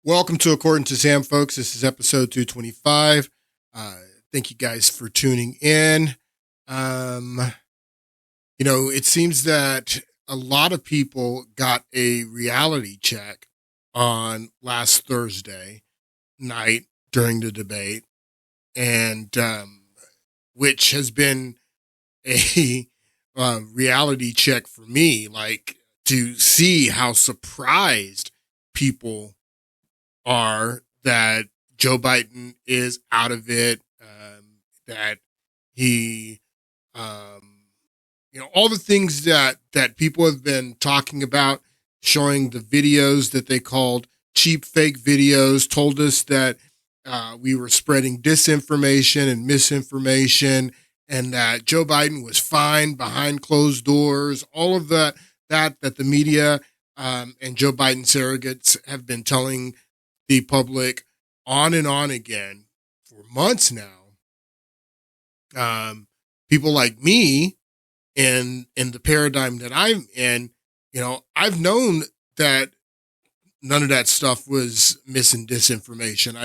Welcome to According to Sam, folks. This is episode 225. Thank you guys for tuning in. It seems that a lot of people got a reality check on last Thursday night during the debate, and which has been a reality check for me, like to see how surprised people are that Joe Biden is out of it, that he, all the things that people have been talking about, showing the videos that they called cheap fake videos, told us that we were spreading disinformation and misinformation, and that Joe Biden was fine behind closed doors, all of that the media and Joe Biden surrogates have been telling the public on and on again for months now. People like me in the paradigm that I'm in, I've known that none of that stuff was mis and disinformation.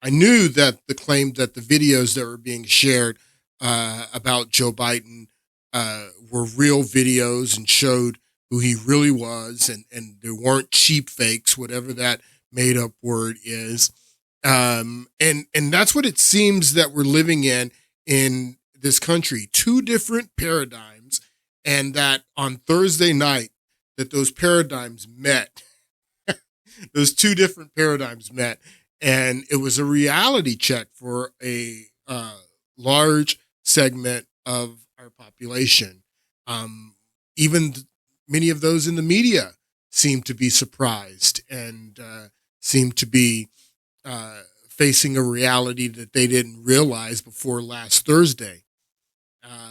I knew that the claim that the videos that were being shared about Joe Biden were real videos and showed who he really was, and there weren't cheap fakes, whatever that made up word is. And that's what it seems that we're living in this country, two different paradigms, and that on Thursday night that those paradigms met, those two different paradigms met, and it was a reality check for a large segment of our population. Even many of those in the media seem to be surprised and seem to be facing a reality that they didn't realize before last Thursday.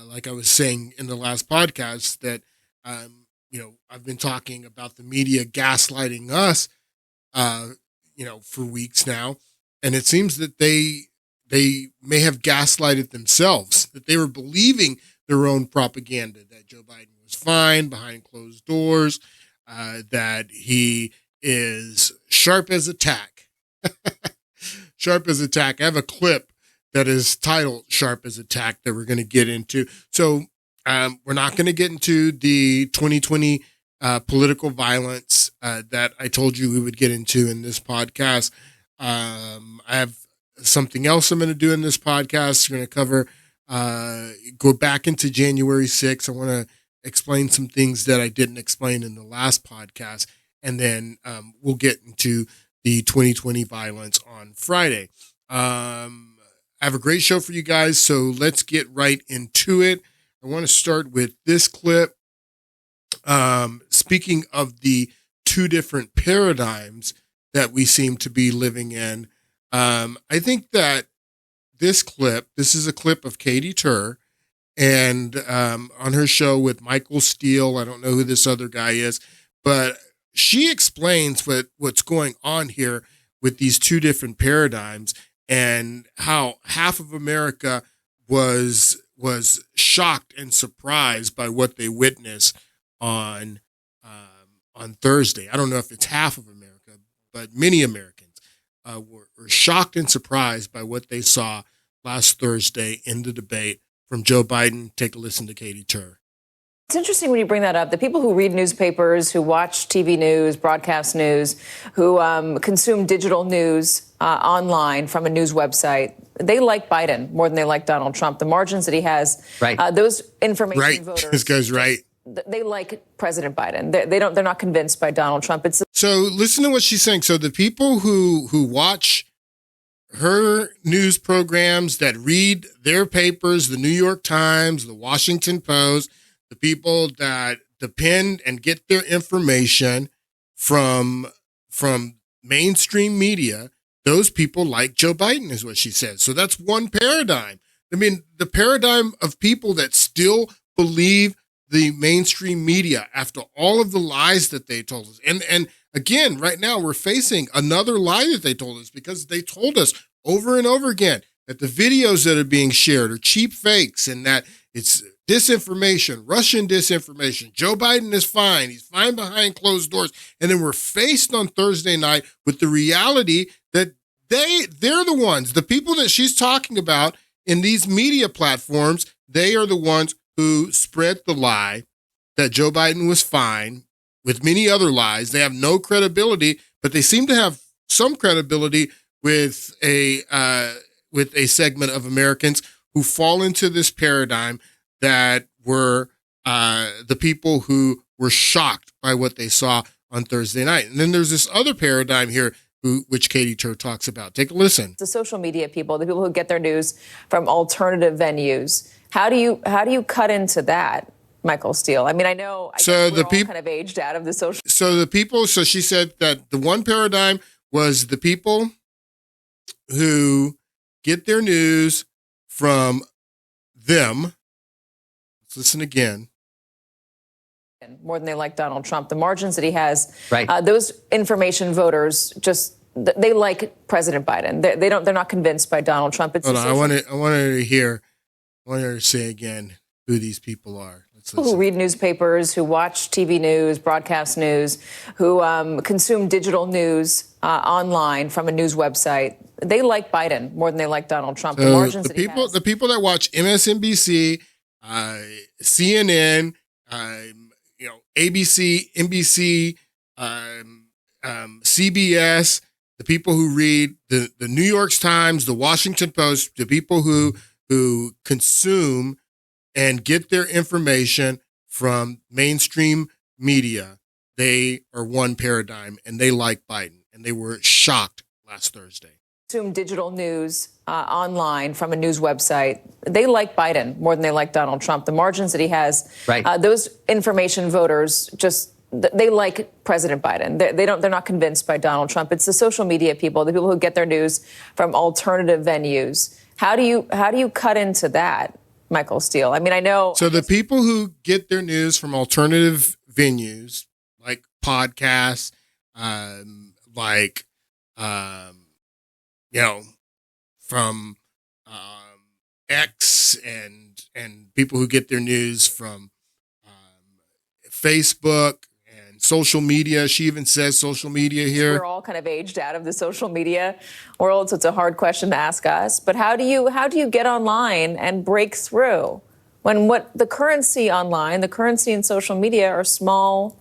Like I was saying in the last podcast that, I've been talking about the media gaslighting us, for weeks now. And it seems that they may have gaslighted themselves, that they were believing their own propaganda, that Joe Biden was fine behind closed doors, that he is sharp as a tack. Sharp as a tack. I have a clip that is titled Sharp as a Tack that we're going to get into. So we're not going to get into the 2020 political violence that I told you we would get into in this podcast. I have something else I'm going to do in this podcast. We're going to cover, go back into January 6th. I want to explain some things that I didn't explain in the last podcast. And then we'll get into the 2020 violence on Friday. I have a great show for you guys, so let's get right into it. I want to start with this clip. Speaking of the two different paradigms that we seem to be living in, I think that this is a clip of Katie Tur, and on her show with Michael Steele. I don't know who this other guy is, but she explains what's going on here with these two different paradigms and how half of America was shocked and surprised by what they witnessed on Thursday. I don't know if it's half of America, but many Americans were shocked and surprised by what they saw last Thursday in the debate from Joe Biden. Take a listen to Katie Tur. It's interesting when you bring that up. The people who read newspapers, who watch TV news, broadcast news, who consume digital news online from a news website, they like Biden more than they like Donald Trump. The margins that he has, right? Those information voters, this guy's right. They like President Biden. They're not convinced by Donald Trump. So listen to what she's saying. So the people who watch her news programs, that read their papers, the New York Times, the Washington Post, the people that depend and get their information from mainstream media, those people like Joe Biden, is what she says. So that's one paradigm. I mean, the paradigm of people that still believe the mainstream media after all of the lies that they told us. And again, right now we're facing another lie that they told us, because they told us over and over again that the videos that are being shared are cheap fakes, and that it's disinformation, Russian disinformation. Joe Biden is fine. He's fine behind closed doors. And then we're faced on Thursday night with the reality that they're the ones, the people that she's talking about in these media platforms, they are the ones who spread the lie that Joe Biden was fine, with many other lies. They have no credibility, but they seem to have some credibility with a segment of Americans who fall into this paradigm that were the people who were shocked by what they saw on Thursday night. And then there's this other paradigm here which Katie Tur talks about. Take a listen. The social media people, the people who get their news from alternative venues. How do you cut into that, Michael Steele? I mean, I know we're all kind of aged out of the social. So she said that the one paradigm was the people who get their news from them. Let's listen again. More than they like Donald Trump. The margins that he has, right. Those information voters they like President Biden. They're not convinced by Donald Trump. Hold on, I want her to say again who these people are. People who read newspapers, who watch TV news, broadcast news, who consume digital news online from a news website. They like Biden more than they like Donald Trump. The margins the people that watch MSNBC, CNN, ABC, NBC, CBS, the people who read the New York Times, the Washington Post, the people who consume and get their information from mainstream media, they are one paradigm, and they like Biden, and they were shocked last Thursday. Consume digital news online from a news website. They like Biden more than they like Donald Trump. The margins that he has, right. Those information voters they like President Biden. They're not convinced by Donald Trump. It's the social media people, the people who get their news from alternative venues. How do you cut into that, Michael Steele? I mean, I know. So the people who get their news from alternative venues, like podcasts, from X and people who get their news from Facebook and social media. She even says social media here. We're all kind of aged out of the social media world, so it's a hard question to ask us. But how do you get online and break through when what the currency online, the currency in social media are small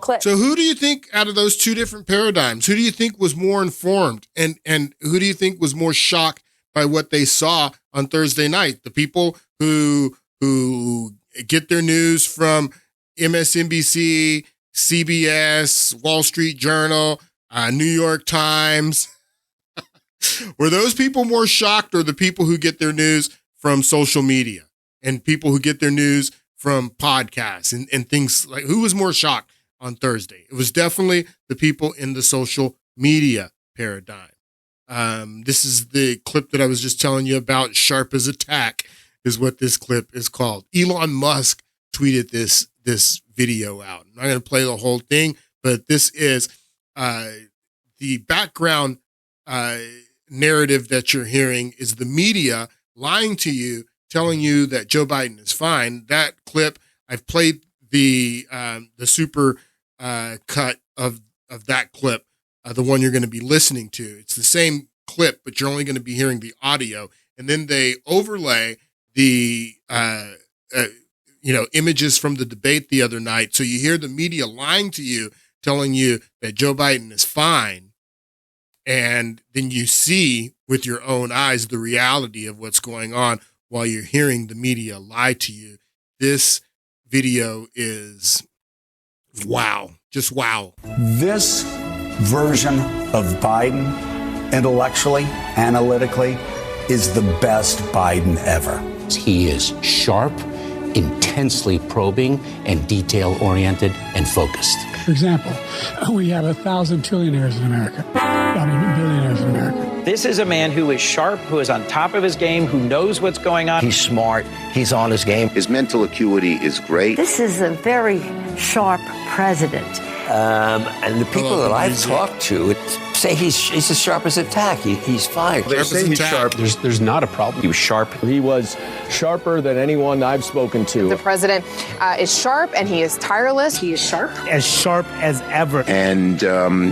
clicks? So who do you think out of those two different paradigms, who do you think was more informed and who do you think was more shocked by what they saw on Thursday night? The people who get their news from MSNBC, CBS, Wall Street Journal, New York Times. Were those people more shocked, or the people who get their news from social media and people who get their news from podcasts and things like, who was more shocked on Thursday? It was definitely the people in the social media paradigm. This is the clip that I was just telling you about. Sharp as a tack is what this clip is called. Elon Musk tweeted this video out. I'm not going to play the whole thing, but this is the background narrative that you're hearing is the media lying to you, telling you that Joe Biden is fine. That clip, I've played the super cut of that clip, the one you're going to be listening to. It's the same clip, but you're only going to be hearing the audio, and then they overlay the images from the debate the other night. So you hear the media lying to you, telling you that Joe Biden is fine. And then you see with your own eyes the reality of what's going on while you're hearing the media lie to you. This video is wow, just wow. This version of Biden, intellectually, analytically, is the best Biden ever. He is sharp, intensely probing, and detail-oriented and focused. For example, we have 1,000 trillionaires in America, not even billionaires in America. This is a man who is sharp, who is on top of his game, who knows what's going on. He's smart. He's on his game. His mental acuity is great. This is a very sharp president. And the people that I've talked to, it say he's as sharp as a tack. He's fired. They say he's sharp. There's not a problem. He was sharp. He was sharper than anyone I've spoken to. The president is sharp and he is tireless. He is sharp as ever. And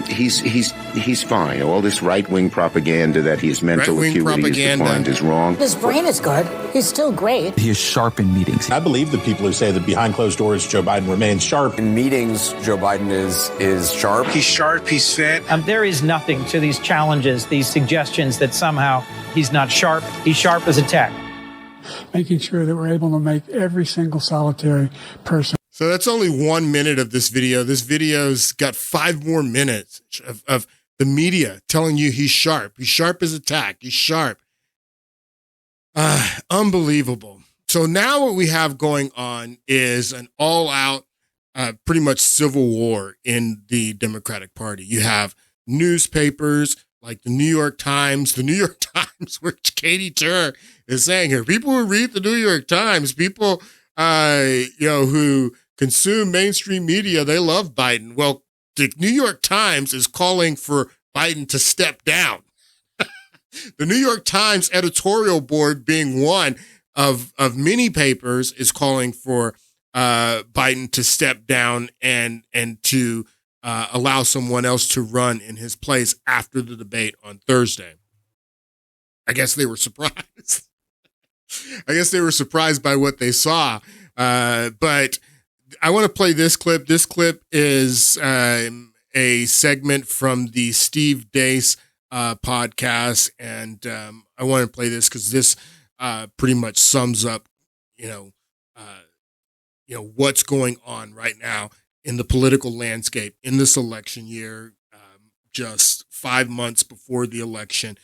he's fine. All this right-wing propaganda that his mental acuity is defined is wrong. His brain is good. He's still great. He is sharp in meetings. I believe the people who say that behind closed doors, Joe Biden remains sharp. In meetings, Joe Biden is sharp. He's sharp. He's fit. There is nothing to these challenges, these suggestions that somehow he's not sharp. He's sharp as a tack. Making sure that we're able to make every single solitary person. So that's only 1 minute of this video. This video's got 5 more minutes of the media telling you he's sharp. He's sharp as a tack. He's sharp. Unbelievable. So now what we have going on is an all-out, pretty much civil war in the Democratic Party. You have newspapers like the New York Times, which Katie Tur is saying here. People who read the New York Times, people, who consume mainstream media, they love Biden. Well, the New York Times is calling for Biden to step down. The New York Times editorial board, being one of many papers, is calling for Biden to step down and to allow someone else to run in his place after the debate on Thursday. I guess they were surprised. I guess they were surprised by what they saw. But I want to play this clip. This clip is a segment from the Steve Deace podcast. And I want to play this because this pretty much sums up, what's going on right now in the political landscape in this election year, just 5 months before the election.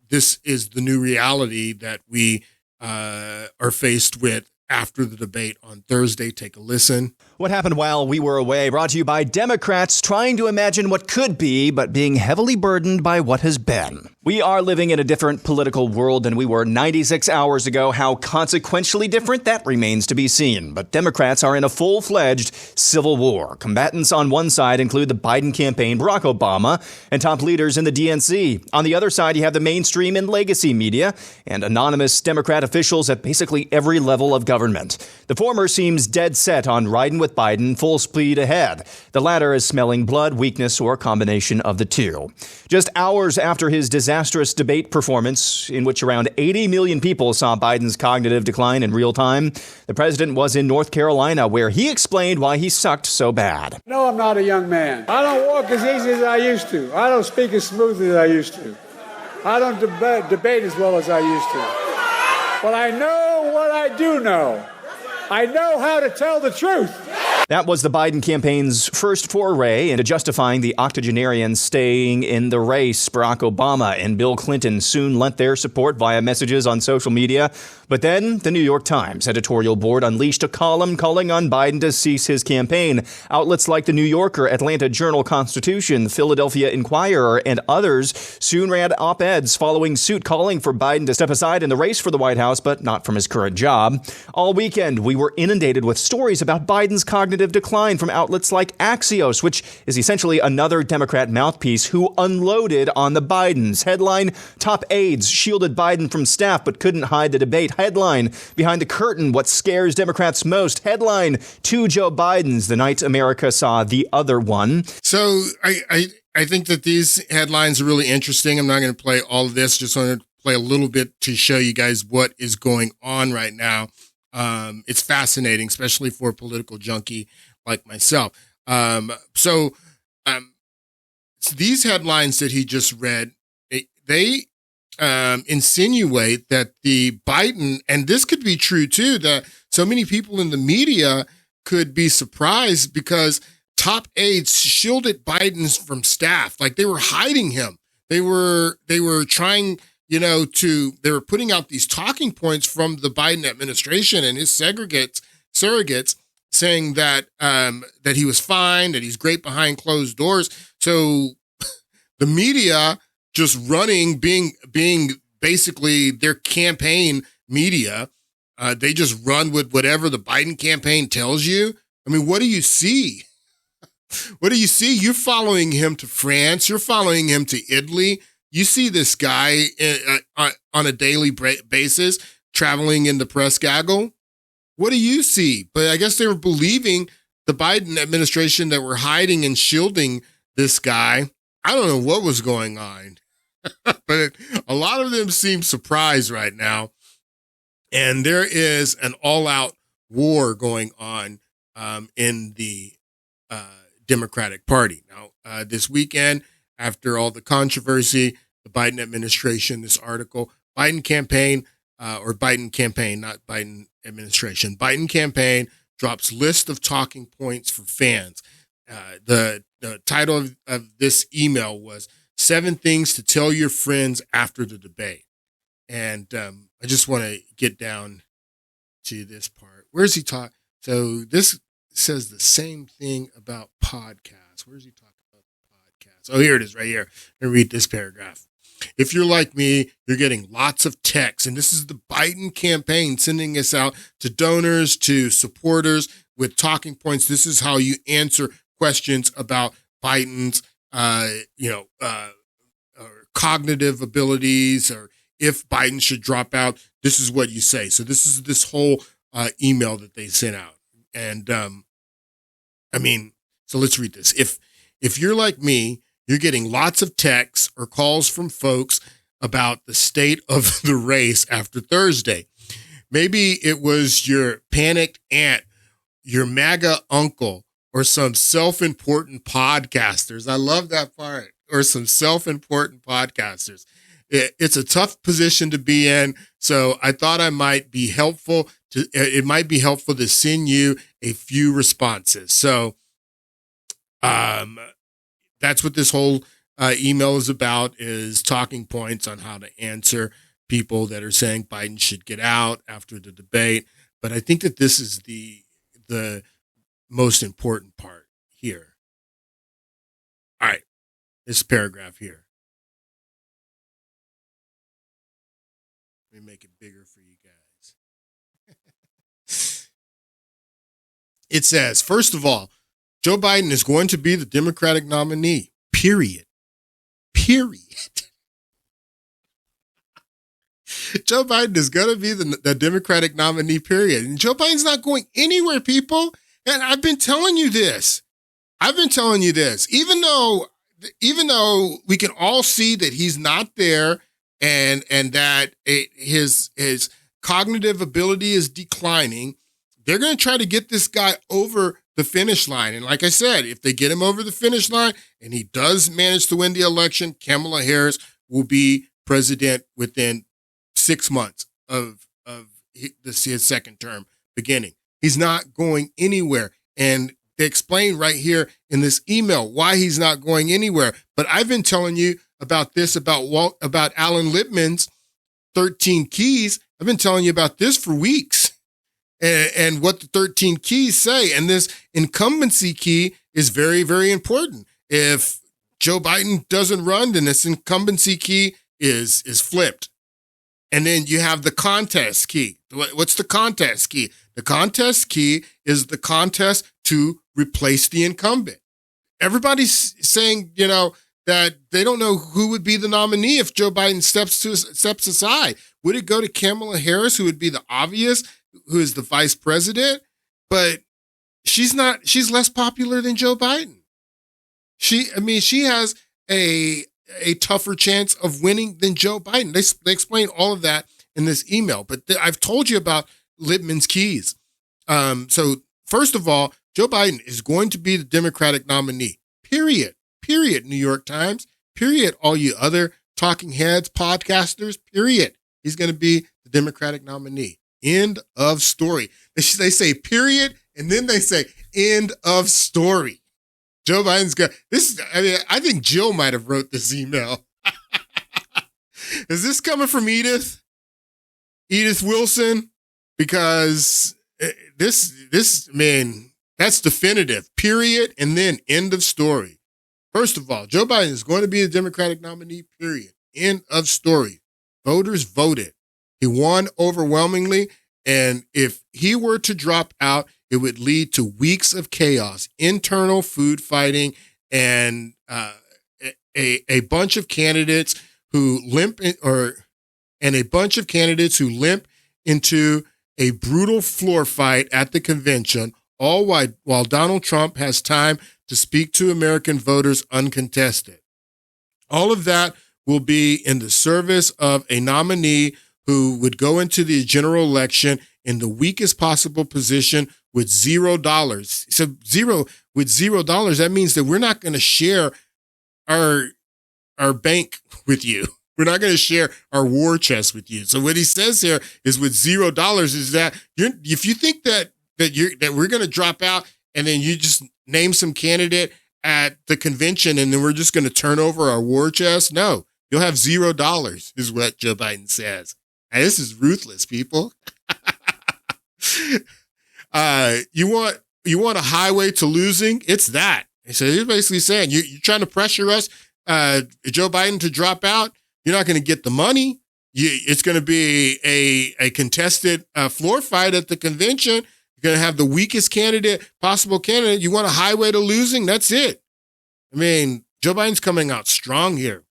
This is the new reality that we are faced with after the debate on Thursday. Take a listen. What happened while we were away, brought to you by Democrats trying to imagine what could be, but being heavily burdened by what has been. We are living in a different political world than we were 96 hours ago. How consequentially different, that remains to be seen. But Democrats are in a full-fledged civil war. Combatants on one side include the Biden campaign, Barack Obama, and top leaders in the DNC. On the other side, you have the mainstream and legacy media and anonymous Democrat officials at basically every level of government. The former seems dead set on riding with Biden full speed ahead. The latter is smelling blood, weakness, or a combination of the two. Just hours after his disastrous debate performance, in which around 80 million people saw Biden's cognitive decline in real time, the president was in North Carolina, where he explained why he sucked so bad. No, I'm not a young man. I don't walk as easy as I used to. I don't speak as smoothly as I used to. I don't debate as well as I used to. But I know what I do know. I know how to tell the truth. That was the Biden campaign's first foray into justifying the octogenarian staying in the race. Barack Obama and Bill Clinton soon lent their support via messages on social media. But then the New York Times editorial board unleashed a column calling on Biden to cease his campaign. Outlets like the New Yorker, Atlanta Journal-Constitution, the Philadelphia Inquirer, and others soon ran op-eds following suit calling for Biden to step aside in the race for the White House, but not from his current job. All weekend, we were inundated with stories about Biden's cognitive decline from outlets like Axios, which is essentially another Democrat mouthpiece who unloaded on the Bidens. Headline, top aides shielded Biden from staff but couldn't hide the debate. Headline, behind the curtain, what scares Democrats most. Headline, 2 Joe Bidens, the night America saw the other one. So I think that these headlines are really interesting. I'm not going to play all of this. Just want to play a little bit to show you guys what is going on right now. It's fascinating, especially for a political junkie like myself. So these headlines that he just read, they insinuate that the Biden, and this could be true too, that so many people in the media could be surprised because top aides shielded Biden from staff. Like they were hiding him. They were trying, they were putting out these talking points from the Biden administration and his surrogates saying that that he was fine, that he's great behind closed doors. So the media just running, being basically their campaign media, they just run with whatever the Biden campaign tells you. I mean, what do you see? What do you see? You're following him to France. You're following him to Italy. You see this guy on a daily basis traveling in the press gaggle. What do you see? But I guess they were believing the Biden administration that we're hiding and shielding this guy. I don't know what was going on, but a lot of them seem surprised right now. And there is an all-out war going on in the Democratic Party. Now, this weekend, after all the controversy, the Biden administration, this article, Biden campaign, not Biden administration, Biden campaign drops list of talking points for fans. The title of this email was 7 Things to Tell Your Friends After the Debate. And I just want to get down to this part. Where's he talking? So this says the same thing about podcasts. Where's he talking about podcasts? Oh, here it is right here. Let me read this paragraph. If you're like me, you're getting lots of texts. And this is the Biden campaign sending us out to donors, to supporters with talking points. This is how you answer questions about Biden's, cognitive abilities, or if Biden should drop out. This is what you say. So this is this whole email that they sent out. And so let's read this. If you're like me, you're getting lots of texts or calls from folks about the state of the race after Thursday. Maybe it was your panicked aunt, your MAGA uncle, or some self-important podcasters. I love that part. Or some self-important podcasters. It's a tough position to be in, so I thought it might be helpful to send you a few responses. So that's what this whole email is about, is talking points on how to answer people that are saying Biden should get out after the debate. But I think that this is the most important part here. All right, this paragraph here. Let me make it bigger for you guys. It says, first of all, Joe Biden is going to be the Democratic nominee, period. Joe Biden is going to be the Democratic nominee, period. And Joe Biden's not going anywhere, people. And I've been telling you this. Even though we can all see that he's not there, and that his cognitive ability is declining, they're going to try to get this guy over the finish line. And like I said, if they get him over the finish line and he does manage to win the election, Kamala Harris will be president within 6 months of his second term beginning. He's not going anywhere. And they explain right here in this email why he's not going anywhere. But I've been telling you about this, about Alan Lippman's 13 keys. I've been telling you about this for weeks, and what the 13 keys say. And this incumbency key is very, very important. If Joe Biden doesn't run, then this incumbency key is flipped. And then you have the contest key. What's the contest key? The contest key is the contest to replace the incumbent. Everybody's saying, that they don't know who would be the nominee if Joe Biden steps aside. Would it go to Kamala Harris, who would be the obvious, who is the vice president? But she's less popular than Joe Biden. She has a tougher chance of winning than Joe Biden. They explain all of that in this email, but I've told you about Lippman's keys. So first of all, Joe Biden is going to be the Democratic nominee, period. Period, New York Times. Period, all you other talking heads, podcasters. Period. He's going to be the Democratic nominee. End of story. They say period, and then they say end of story. Joe Biden's got this. I think Jill might have wrote this email. Is this coming from Edith Wilson? Because this man, that's definitive. Period, and then end of story. First of all, Joe Biden is going to be the Democratic nominee, period. End of story. Voters voted. He won overwhelmingly. And if he were to drop out, it would lead to weeks of chaos, internal food fighting, and a bunch of candidates who limp into a brutal floor fight at the convention, all while Donald Trump has time to speak to American voters uncontested. All of that will be in the service of a nominee who would go into the general election in the weakest possible position with $0. So with $0, that means that we're not going to share our bank with you. We're not going to share our war chest with you. So what he says here is with $0 is that if you think that we're going to drop out and then you just name some candidate at the convention and then we're just going to turn over our war chest, no, you'll have $0 is what Joe Biden says. And this is ruthless, people. You want a highway to losing? It's that. So he's basically saying you're trying to pressure us, Joe Biden, to drop out. You're not going to get the money. It's going to be a contested floor fight at the convention. You're going to have the weakest possible candidate. You want a highway to losing? That's it. I mean, Joe Biden's coming out strong here.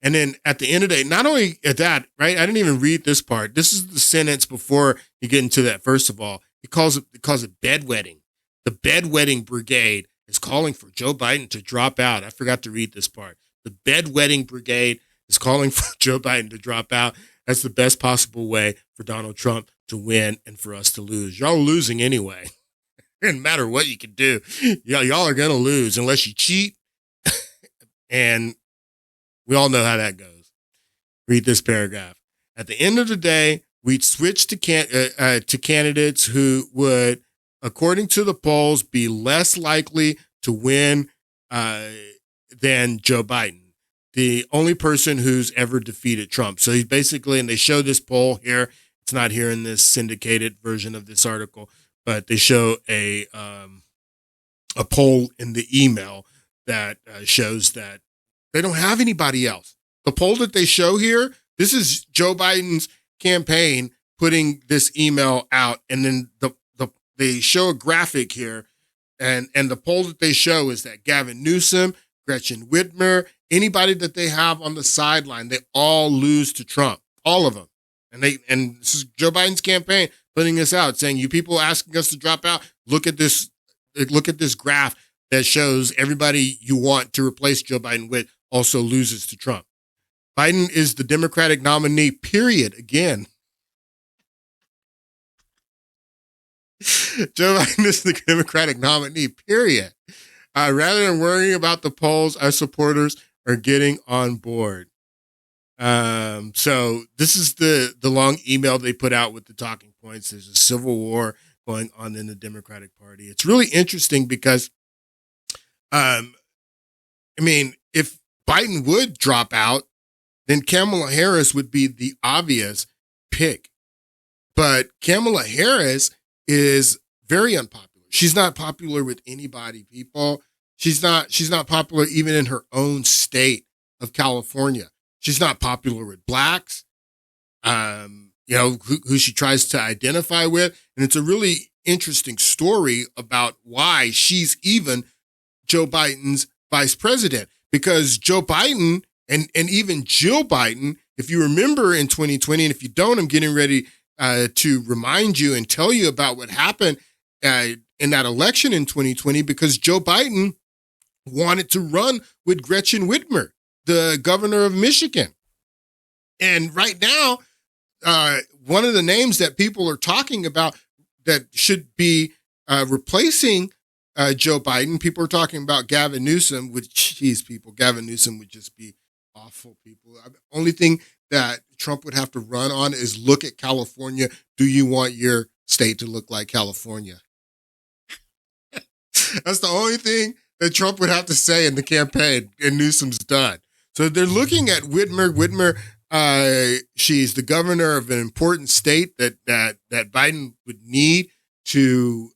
And then at the end of the day, not only at that, right? I didn't even read this part. This is the sentence before you get into that. First of all, he calls it bedwetting. The bedwetting brigade is calling for Joe Biden to drop out. I forgot to read this part. The bedwetting brigade is calling for Joe Biden to drop out. That's the best possible way for Donald Trump to win and for us to lose. Y'all are losing anyway. It doesn't matter what you can do. Y'all are going to lose unless you cheat. And we all know how that goes. Read this paragraph. At the end of the day, we'd switch to candidates who would, according to the polls, be less likely to win than Joe Biden, the only person who's ever defeated Trump. So he's basically, and they show this poll here. It's not here in this syndicated version of this article, but they show a poll in the email that shows that they don't have anybody else. The poll that they show here, this is Joe Biden's campaign putting this email out. And then they show a graphic here. And the poll that they show is that Gavin Newsom, Gretchen Whitmer, anybody that they have on the sideline, they all lose to Trump, all of them. And this is Joe Biden's campaign putting this out, saying, you people asking us to drop out, look at this graph that shows everybody you want to replace Joe Biden with also loses to Trump. Biden is the Democratic nominee, period. Again. Joe Biden is the Democratic nominee, period. Rather than worrying about the polls, our supporters are getting on board. So this is the long email they put out with the talking points. There's a civil war going on in the Democratic Party. It's really interesting because, if Biden would drop out, then Kamala Harris would be the obvious pick. But Kamala Harris is very unpopular. She's not popular with anybody, people. She's not popular even in her own state of California. She's not popular with blacks, who she tries to identify with. And it's a really interesting story about why she's even Joe Biden's vice president. Because Joe Biden and even Jill Biden, if you remember in 2020, and if you don't, I'm getting ready to remind you and tell you about what happened in that election in 2020, because Joe Biden wanted to run with Gretchen Whitmer, the governor of Michigan. And right now, one of the names that people are talking about that should be replacing Joe Biden, people are talking about Gavin Newsom, Gavin Newsom would just be awful, people. The only thing that Trump would have to run on is look at California. Do you want your state to look like California? That's the only thing that Trump would have to say in the campaign, and Newsom's done. So they're looking at Whitmer. Whitmer, she's the governor of an important state that Biden would need to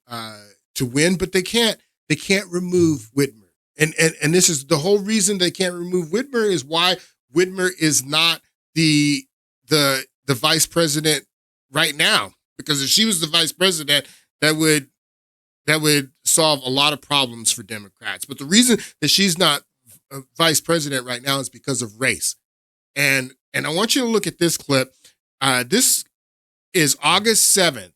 win, but they can't remove Whitmer. And this is the whole reason they can't remove Whitmer, is why Whitmer is not the vice president right now. Because if she was the vice president, that would solve a lot of problems for Democrats. But the reason that she's not vice president right now is because of race. And I want you to look at this clip. This is August 7th,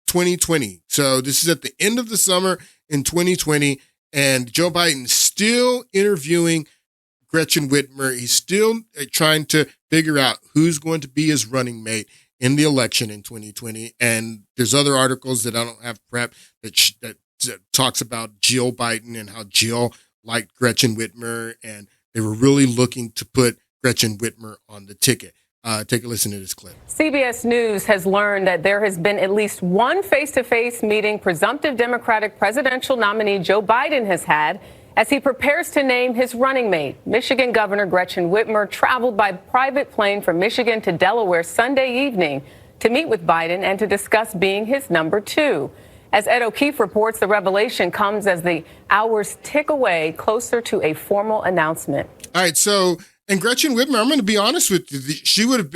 2020. So this is at the end of the summer in 2020, and Joe Biden still interviewing Gretchen Whitmer. He's still trying to figure out who's going to be his running mate in the election in 2020. And there's other articles that I don't have prepped that talks about Jill Biden and how Jill liked Gretchen Whitmer, and they were really looking to put Gretchen Whitmer on the ticket. Take a listen to this clip. CBS News has learned that there has been at least one face-to-face meeting presumptive Democratic presidential nominee Joe Biden has had as he prepares to name his running mate. Michigan Governor Gretchen Whitmer traveled by private plane from Michigan to Delaware Sunday evening to meet with Biden and to discuss being his number two. As Ed O'Keefe reports, the revelation comes as the hours tick away closer to a formal announcement. All right, so, and Gretchen Whitmer, I'm going to be honest with you, she would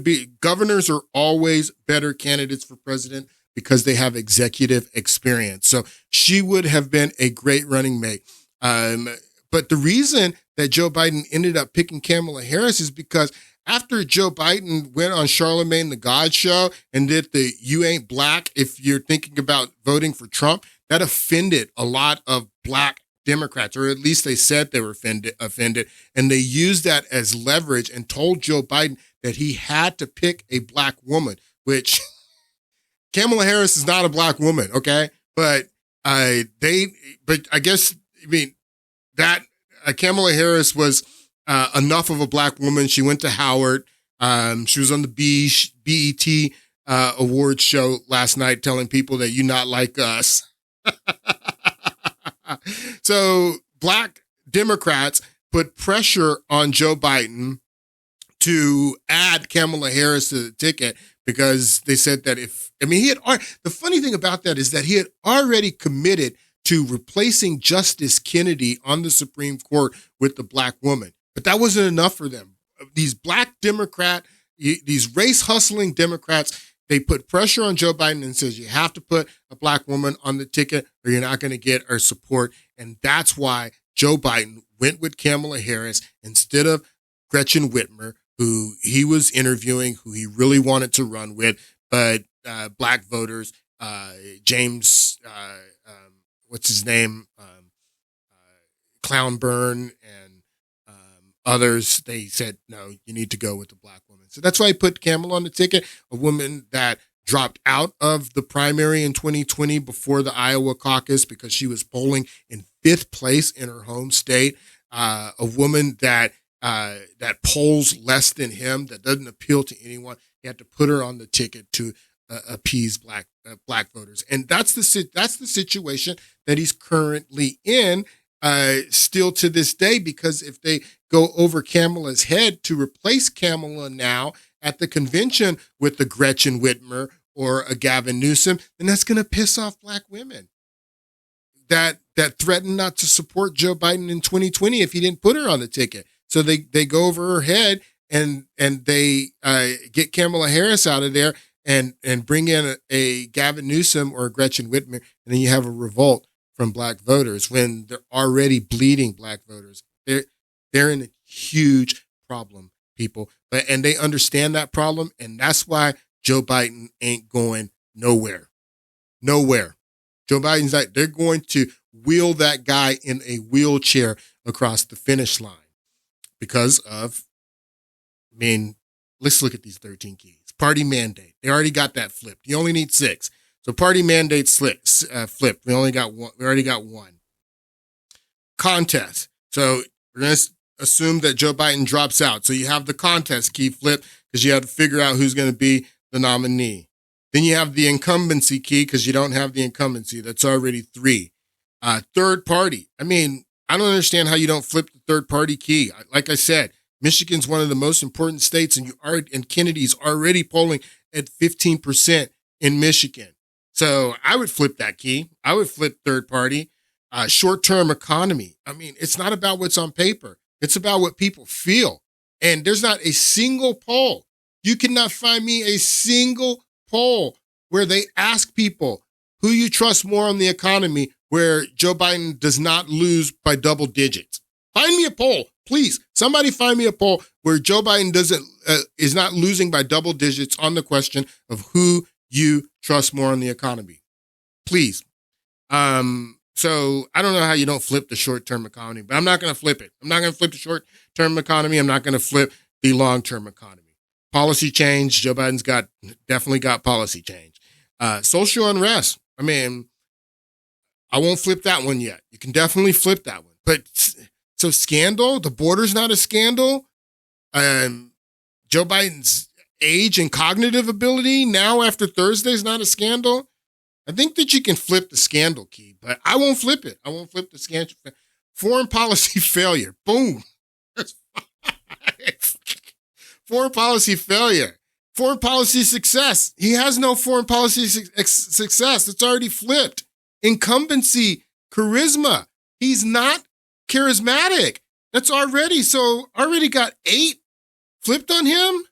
be, governors are always better candidates for president because they have executive experience. So she would have been a great running mate. But the reason that Joe Biden ended up picking Kamala Harris is because after Joe Biden went on Charlemagne the God show and did the "you ain't black if you're thinking about voting for Trump," that offended a lot of black Democrats, or at least they said they were offended. And they used that as leverage and told Joe Biden that he had to pick a black woman, which Kamala Harris is not a black woman. Okay. But I guess, that Kamala Harris was enough of a black woman. She went to Howard. She was on the BET awards show last night telling people that you're not like us. So black Democrats put pressure on Joe Biden to add Kamala Harris to the ticket because they said that the funny thing about that is that he had already committed to replacing Justice Kennedy on the Supreme Court with the black woman. But that wasn't enough for them. These black these race hustling Democrats, they put pressure on Joe Biden and says, you have to put a black woman on the ticket or you're not going to get our support. And that's why Joe Biden went with Kamala Harris instead of Gretchen Whitmer, who he was interviewing, who he really wanted to run with. But black voters, James, what's his name? Clownburn and others, they said, no, you need to go with the black woman. So that's why I put Kamala on the ticket, a woman that dropped out of the primary in 2020 before the Iowa caucus because she was polling in 5th place in her home state, a woman that polls less than him, that doesn't appeal to anyone. You have to put her on the ticket to appease black voters. And that's the situation that he's currently in still to this day, because if they go over Kamala's head to replace Kamala now at the convention with the Gretchen Whitmer or a Gavin Newsom, then that's going to piss off black women that threaten not to support Joe Biden in 2020 if he didn't put her on the ticket. So they go over her head and they get Kamala Harris out of there and bring in a Gavin Newsom or a Gretchen Whitmer, and then you have a revolt from black voters when they're already bleeding black voters. They're in a huge problem, people. And they understand that problem, and that's why Joe Biden ain't going nowhere. Nowhere. Joe Biden's like, they're going to wheel that guy in a wheelchair across the finish line because of, let's look at these 13 keys. Party mandate. They already got that flipped. You only need 6. So party mandate flipped. We already got one. Contest. So we're going to assume that Joe Biden drops out. So you have the contest key flipped because you have to figure out who's going to be the nominee. Then you have the incumbency key because you don't have the incumbency. That's already 3. Third party. I don't understand how you don't flip the third party key. Like I said, Michigan's one of the most important states, and Kennedy's already polling at 15% in Michigan. So I would flip that key. I would flip third party. Short-term economy. It's not about what's on paper. It's about what people feel. And there's not a single poll. You cannot find me a single poll where they ask people, who you trust more on the economy where Joe Biden does not lose by double digits. Find me a poll, please. Somebody find me a poll where Joe Biden is not losing by double digits on the question of who you trust more on the economy. Please. So I don't know how you don't flip the short-term economy, but I'm not going to flip it. I'm not going to flip the short-term economy. I'm not going to flip the long-term economy. Policy change. Joe Biden's definitely got policy change. Social unrest. I mean, I won't flip that one yet. You can definitely flip that one. But so scandal, the border's not a scandal. Joe Biden's age and cognitive ability now after Thursday is not a scandal. I think that you can flip the scandal key, but I won't flip it. I won't flip the scandal. Foreign policy failure. Boom. Foreign policy failure. Foreign policy success. He has no foreign policy success. It's already flipped. Incumbency, charisma. He's not charismatic. That's already got 8 flipped on him.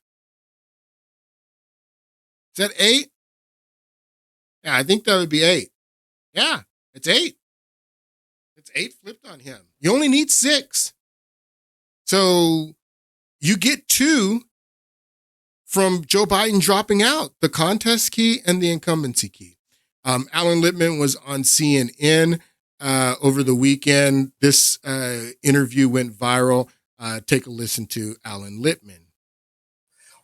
Is that 8? Yeah, I think that would be 8. Yeah, it's 8. It's 8 flipped on him. You only need 6. So you get 2 from Joe Biden dropping out, the contest key and the incumbency key. Alan Lippman was on CNN over the weekend. This interview went viral. Take a listen to Alan Lippman.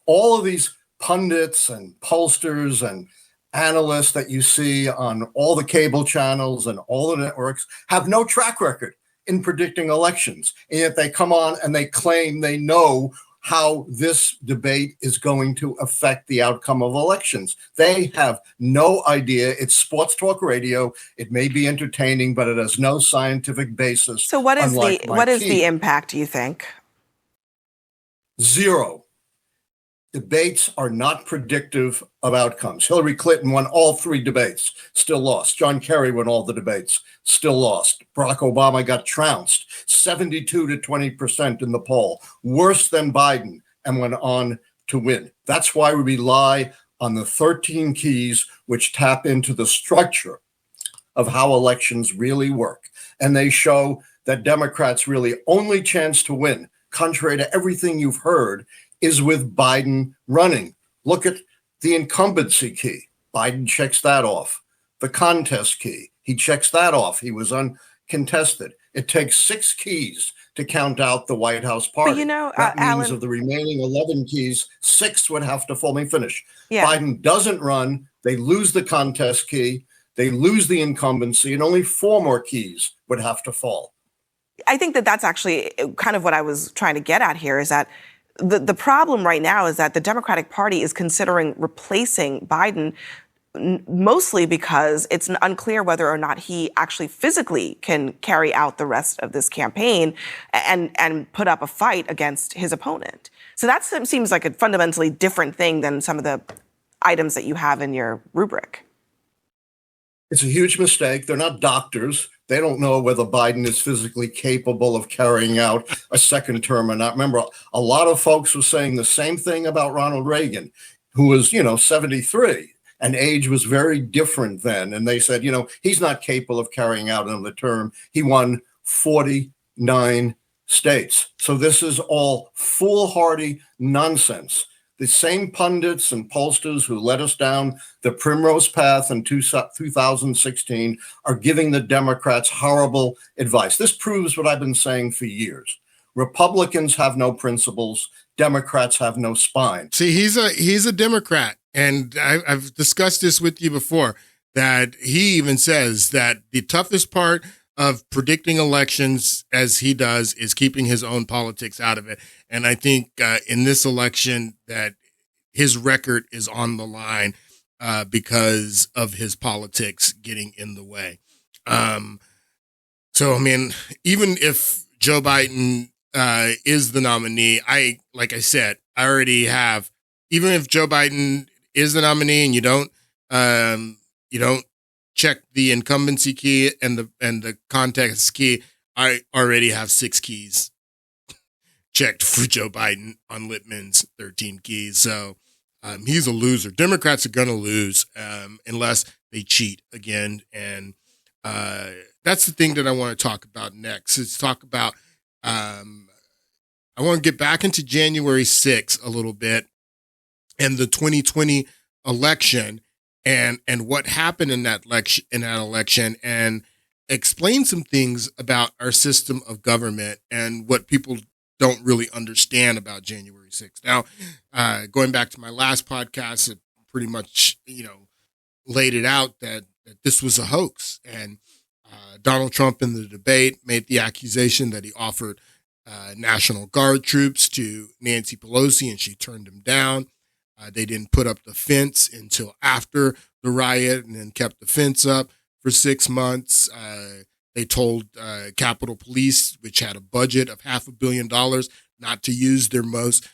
All of these pundits and pollsters and analysts that you see on all the cable channels and all the networks have no track record in predicting elections. And yet they come on and they claim they know how this debate is going to affect the outcome of elections. They have no idea. It's sports talk radio. It may be entertaining, but it has no scientific basis. So what is the impact, do you think? 0. Debates are not predictive of outcomes. Hillary Clinton won all 3 debates, still lost. John Kerry won all the debates, still lost. Barack Obama got trounced, 72 to 20% in the poll, worse than Biden, and went on to win. That's why we rely on the 13 keys which tap into the structure of how elections really work. And they show that Democrats' really only chance to win, contrary to everything you've heard, is with Biden running. Look at the incumbency key. Biden checks that off. The contest key, he checks that off. He was uncontested. It takes 6 keys to count out the White House party. But that means Alan, of the remaining 11 keys, 6 would have to fall. Let me finish. Yeah. Biden doesn't run. They lose the contest key. They lose the incumbency, and only 4 more keys would have to fall. I think that that's actually kind of what I was trying to get at here, is that the problem right now is that the Democratic Party is considering replacing Biden mostly because it's unclear whether or not he actually physically can carry out the rest of this campaign and put up a fight against his opponent. So that seems like a fundamentally different thing than some of the items that you have in your rubric. It's a huge mistake. They're not doctors. They don't know whether Biden is physically capable of carrying out a second term or not. Remember, a lot of folks were saying the same thing about Ronald Reagan, who was, 73, and age was very different then. And they said, he's not capable of carrying out another term. He won 49 states. So this is all foolhardy nonsense. The same pundits and pollsters who led us down the primrose path in 2016 are giving the Democrats horrible advice. This proves what I've been saying for years. Republicans have no principles. Democrats have no spine. See, he's a Democrat. And I've discussed this with you before, that he even says that the toughest part of predicting elections, as he does, is keeping his own politics out of it. And I think in this election that his record is on the line because of his politics getting in the way. So, I mean, even if Joe Biden is the nominee, like I said, I already have, even if Joe Biden is the nominee and you don't check the incumbency key and the contest key, I already have 6 keys checked for Joe Biden on Lippman's 13 keys. So He's a loser. Democrats are going to lose unless they cheat again. And that's the thing that I want to talk about next. Is talk about, I want to get back into January 6th a little bit and the 2020 election and what happened in that election and explain some things about our system of government and what people don't really understand about January 6th. Now, going back to my last podcast, it pretty much, laid it out that this was a hoax. And Donald Trump in the debate made the accusation that he offered National Guard troops to Nancy Pelosi, and she turned him down. They didn't put up the fence until after the riot and then kept the fence up for 6 months. They told Capitol Police, which had a budget of $500 million, not to use their most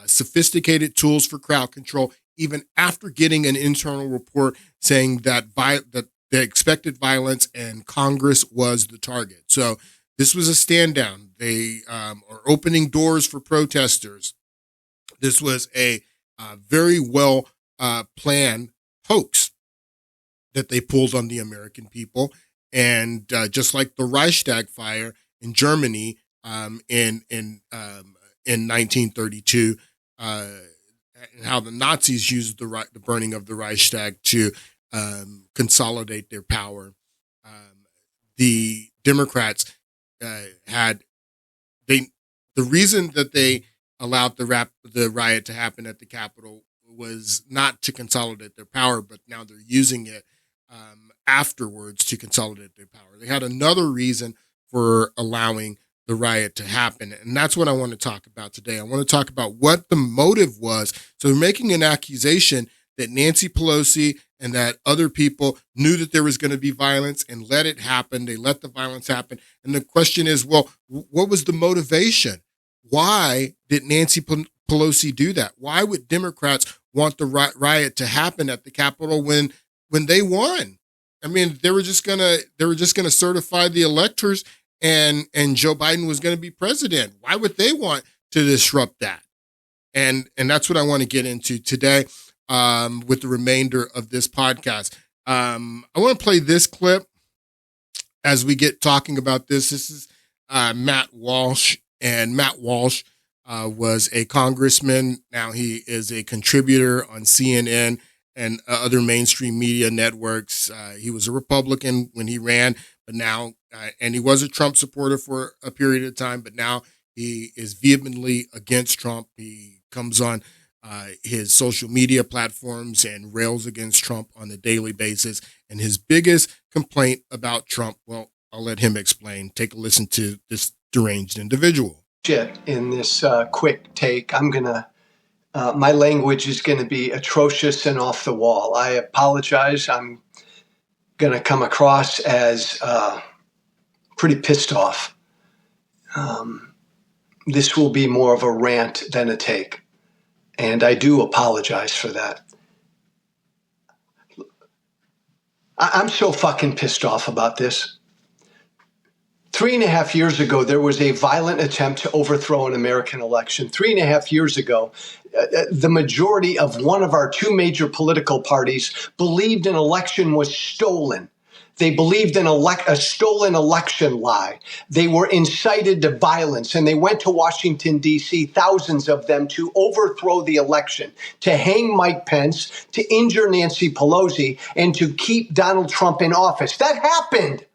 sophisticated tools for crowd control, even after getting an internal report saying that the expected violence and Congress was the target. So this was a stand down. They are opening doors for protesters. This was a very well planned hoax that they pulled on the American people. And just like the Reichstag fire in Germany in 1932, and how the Nazis used the burning of the Reichstag to consolidate their power, the Democrats the reason that they allowed the riot to happen at the Capitol was not to consolidate their power, but now they're using it afterwards to consolidate their power. They had another reason for allowing the riot to happen, and that's what I want to talk about today. I want to talk about what the motive was. So they're making an accusation that Nancy Pelosi and that other people knew that there was going to be violence and let it happen. They let the violence happen. And the question is, well, what was the motivation? Why did Nancy Pelosi do that? Why would Democrats want the riot to happen at the Capitol when they won? I mean, they were just gonna certify the electors, and Joe Biden was going to be president. Why would they want to disrupt that? And that's what I want to get into today with the remainder of this podcast. I want to play this clip as we get talking about this. This is Matt Walsh, and Matt Walsh was a congressman. Now he is a contributor on CNN and other mainstream media networks. He was a Republican when he ran, but now, and he was a Trump supporter for a period of time, but now he is vehemently against Trump. He comes on his social media platforms and rails against Trump on a daily basis. And his biggest complaint about Trump, well, I'll let him explain. Take a listen to this deranged individual. In this quick take, I'm going to my language is going to be atrocious and off the wall. I apologize. I'm going to come across as pretty pissed off. This will be more of a rant than a take, and I do apologize for that. I'm so fucking pissed off about this. 3.5 years ago, there was a violent attempt to overthrow an American election. 3.5 years ago, the majority of one of our two major political parties believed an election was stolen. They believed in a stolen election lie. They were incited to violence, and they went to Washington, D.C., thousands of them, to overthrow the election, to hang Mike Pence, to injure Nancy Pelosi, and to keep Donald Trump in office. That happened.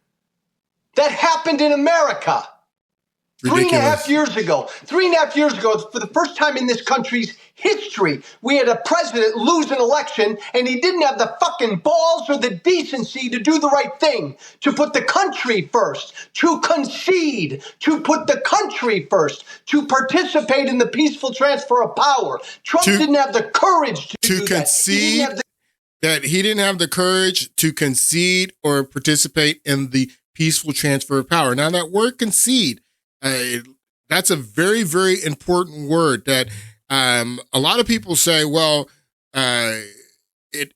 That happened in America. Ridiculous. 3.5 years ago. 3.5 years ago, for the first time in this country's history, we had a president lose an election, and he didn't have the fucking balls or the decency to do the right thing, to put the country first, to concede, to put the country first, to participate in the peaceful transfer of power. Trump didn't have the courage to do concede that. He didn't have the courage to concede or participate in the peaceful transfer of power. Now, that word concede, that's a very, very important word that a lot of people say, well, it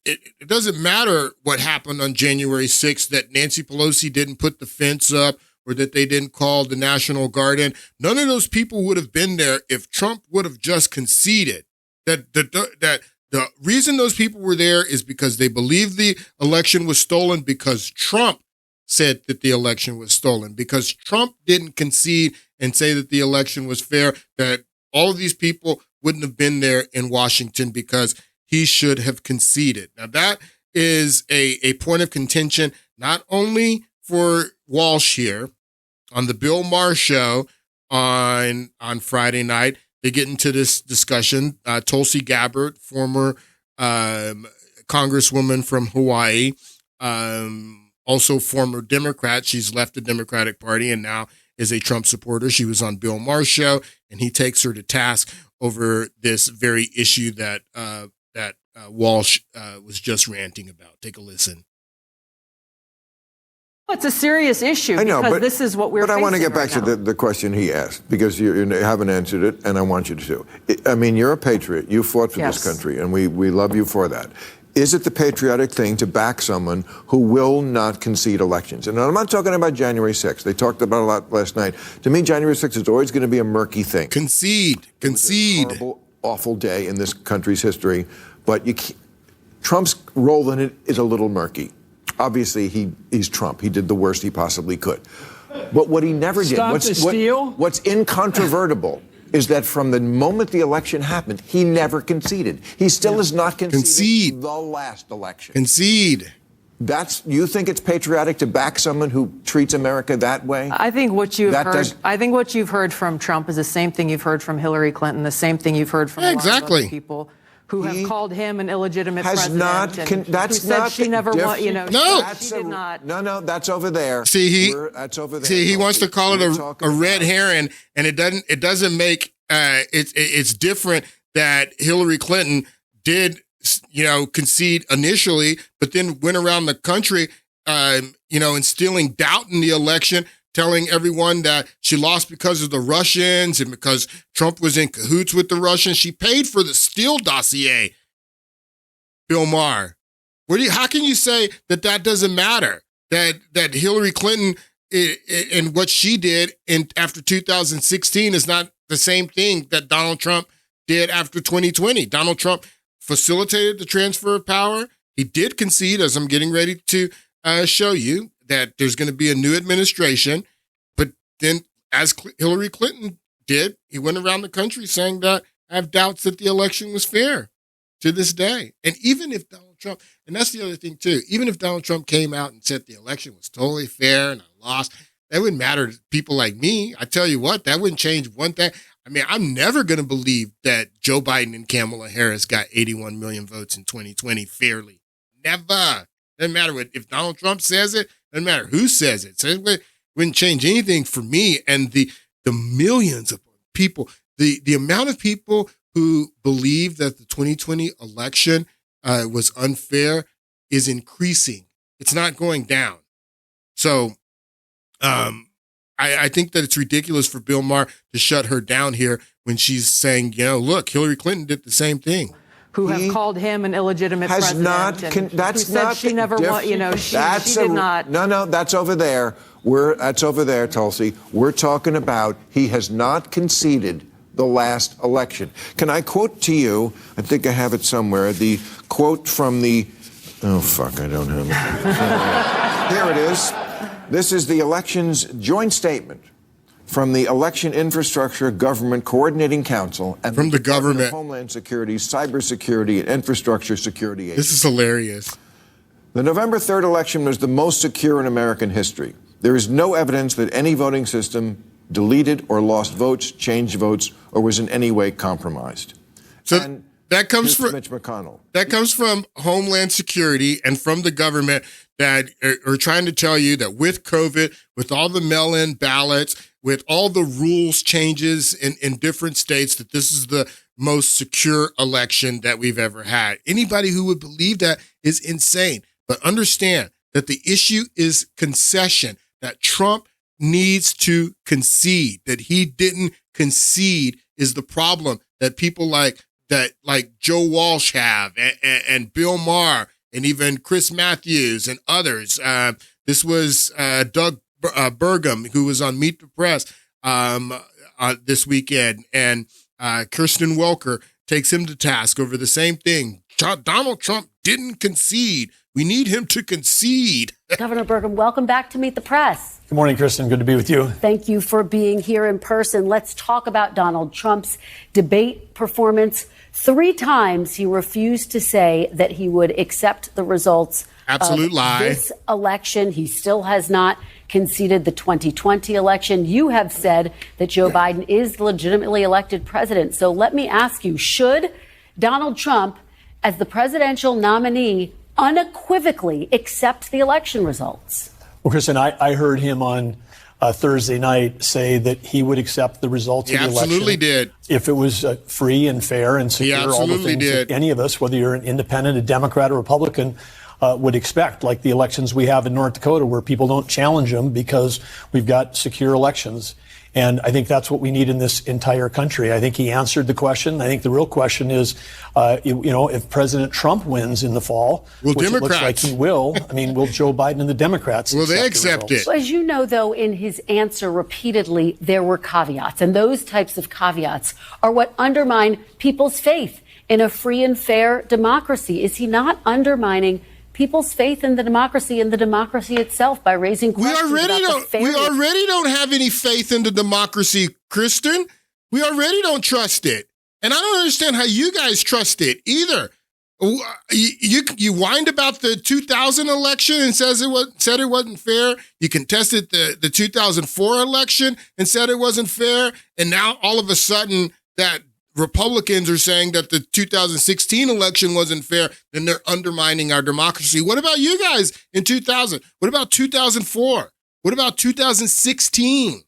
doesn't matter what happened on January 6th, that Nancy Pelosi didn't put the fence up or that they didn't call the National Guard in. None of those people would have been there if Trump would have just conceded that The reason those people were there is because they believed the election was stolen, because Trump said that the election was stolen, because Trump didn't concede and say that the election was fair, that all of these people wouldn't have been there in Washington because he should have conceded. Now, that is a point of contention, not only for Walsh here on the Bill Maher show on Friday night. They get into this discussion. Tulsi Gabbard, former congresswoman from Hawaii, also former Democrat. She's left the Democratic Party and now is a Trump supporter. She was on Bill Maher's show, and he takes her to task over this very issue that Walsh was just ranting about. Take a listen. It's a serious issue. I know, because but this is what we're But I want to get right back to the question he asked, because you haven't answered it, and I want you to. I mean, you're a patriot. You fought for this country, and we love you for that. Is it the patriotic thing to back someone who will not concede elections? And I'm not talking about January 6th. They talked about it a lot last night. To me, January 6th is always going to be a murky thing. Concede. It was a horrible, awful day in this country's history. But Trump's role in it is a little murky. Obviously, he's Trump. He did the worst he possibly could. But what he never did, what's incontrovertible, is that from the moment the election happened, he never conceded. He still has not conceded the last election. Concede. You think it's patriotic to back someone who treats America that way? I think what you've heard from Trump is the same thing you've heard from Hillary Clinton, the same thing you've heard from a lot of other people who have called him an illegitimate president. That's not she never won. You know, she did not. No, that's over there. That's over there. He wants to call it a red herring, and it doesn't make it's different that Hillary Clinton did concede initially, but then went around the country instilling doubt in the election, telling everyone that she lost because of the Russians and because Trump was in cahoots with the Russians. She paid for the Steele dossier, Bill Maher. How can you say that doesn't matter? That Hillary Clinton and what she did after 2016 is not the same thing that Donald Trump did after 2020. Donald Trump facilitated the transfer of power. He did concede, as I'm getting ready to show you, that there's going to be a new administration. But then, as Hillary Clinton did, he went around the country saying that I have doubts that the election was fair to this day. And even if Donald Trump, and that's the other thing too, even if Donald Trump came out and said the election was totally fair and I lost, that wouldn't matter to people like me. I tell you what, that wouldn't change one thing. I mean, I'm never going to believe that Joe Biden and Kamala Harris got 81 million votes in 2020 fairly. Never. Doesn't matter if Donald Trump says it. Doesn't matter who says it. So it wouldn't change anything for me. And the millions of people, the amount of people who believe that the 2020 election was unfair is increasing. It's not going down. So I think that it's ridiculous for Bill Maher to shut her down here when she's saying, look, Hillary Clinton did the same thing. Who have called him an illegitimate president. That's who not. Said she never won. She did not. No, that's over there. That's over there, Tulsi. We're talking about he has not conceded the last election. Can I quote to you? I think I have it somewhere. The quote from the. Oh fuck! I don't have it. Here it is. This is the election's joint statement from the Election Infrastructure Government Coordinating Council and from the government, Homeland Security, Cybersecurity, and Infrastructure Security Agency. This is hilarious. The November 3rd election was the most secure in American history. There is no evidence that any voting system deleted or lost votes, changed votes, or was in any way compromised. So that comes from Mitch McConnell. That comes from Homeland Security and from the government that are trying to tell you that with COVID, with all the mail-in ballots, with all the rules changes in different states, that this is the most secure election that we've ever had. Anybody who would believe that is insane. But understand that the issue is concession, that Trump needs to concede. That he didn't concede is the problem that people like Joe Walsh have and Bill Maher and even Chris Matthews and others. This was Doug Burgum, who was on Meet the Press this weekend, and Kirsten Welker takes him to task over the same thing. Donald Trump didn't concede. We need him to concede. Governor Burgum, welcome back to Meet the Press. Good morning, Kristen. Good to be with you. Thank you for being here in person. Let's talk about Donald Trump's debate performance. 3 times he refused to say that he would accept the results Absolute of lie. This election. He still has not conceded the 2020 election. You have said that Joe Biden is the legitimately elected president. So let me ask you, should Donald Trump, as the presidential nominee, unequivocally accept the election results? Well, Kristen, I heard him on Thursday night say that he would accept the results of the election. He absolutely did. If it was free and fair and secure, all the things that any of us, whether you're an independent, a Democrat, or Republican, would expect, like the elections we have in North Dakota, where people don't challenge them because we've got secure elections. And I think that's what we need in this entire country. I think he answered the question. I think the real question is, if President Trump wins in the fall, which it looks like he will, will Joe Biden and the Democrats accept it? So as you know, though, in his answer repeatedly, there were caveats. And those types of caveats are what undermine people's faith in a free and fair democracy. Is he not undermining people's faith in the democracy and the democracy itself by raising questions about the fairness? We already don't have any faith in the democracy, Kristen. We already don't trust it. And I don't understand how you guys trust it either. You whined about the 2000 election and said it wasn't fair. You contested the 2004 election and said it wasn't fair. And now all of a sudden that Republicans are saying that the 2016 election wasn't fair, then they're undermining our democracy. What about you guys in 2000? What about 2004? What about 2016?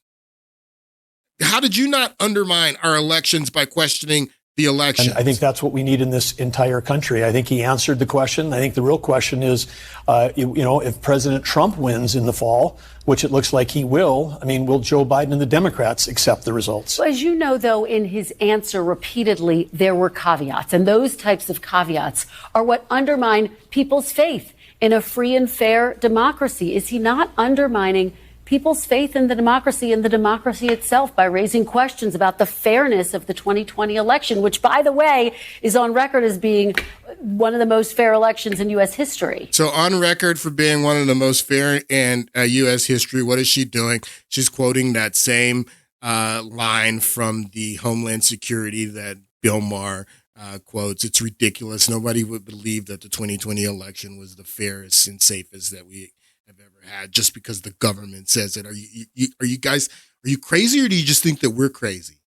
How did you not undermine our elections by questioning the election? And I think that's what we need in this entire country. I think he answered the question. I think the real question is, if President Trump wins in the fall, which it looks like he will, will Joe Biden and the Democrats accept the results? So as you know, though, in his answer repeatedly, there were caveats. And those types of caveats are what undermine people's faith in a free and fair democracy. Is he not undermining people's faith in the democracy and the democracy itself by raising questions about the fairness of the 2020 election, which, by the way, is on record as being one of the most fair elections in U.S. history? So on record for being one of the most fair in U.S. history, what is she doing? She's quoting that same line from the Homeland Security that Bill Maher quotes. It's ridiculous. Nobody would believe that the 2020 election was the fairest and safest that we have ever had just because the government says it. Are you guys crazy, or do you just think that we're crazy?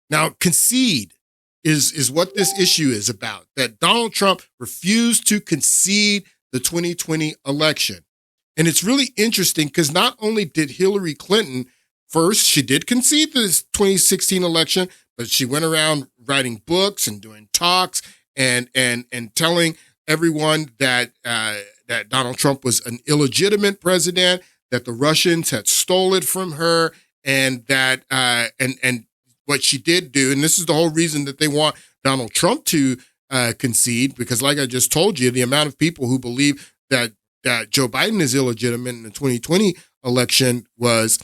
Now, concede is what this issue is about, that Donald Trump refused to concede the 2020 election. And it's really interesting because not only did Hillary Clinton, first, she did concede the 2016 election, but she went around writing books and doing talks and telling everyone that that Donald Trump was an illegitimate president, that the Russians had stole it from her, and that and what she did do, and this is the whole reason that they want Donald Trump to concede, because like I just told you, the amount of people who believe that Joe Biden is illegitimate in the 2020 election was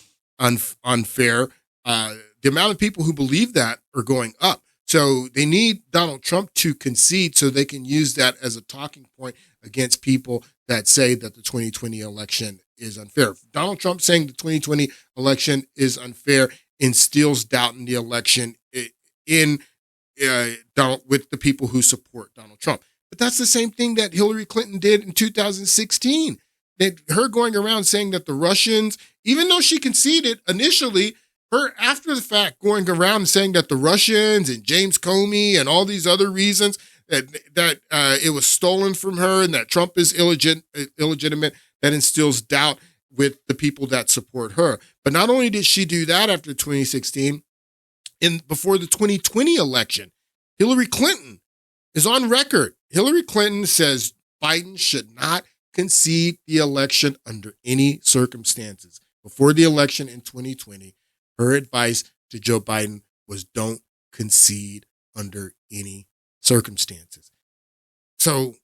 unfair. The amount of people who believe that are going up. So they need Donald Trump to concede so they can use that as a talking point against people that say that the 2020 election is unfair. Donald Trump saying the 2020 election is unfair instills doubt in the election with the people who support Donald Trump. But that's the same thing that Hillary Clinton did in 2016. That her going around saying that the Russians, even though she conceded initially, her after the fact going around and saying that the Russians and James Comey and all these other reasons that it was stolen from her and that Trump is illegitimate, that instills doubt with the people that support her. But not only did she do that after 2016, before the 2020 election, Hillary Clinton is on record. Hillary Clinton says Biden should not concede the election under any circumstances. Before the election in 2020, her advice to Joe Biden was don't concede under any circumstances. So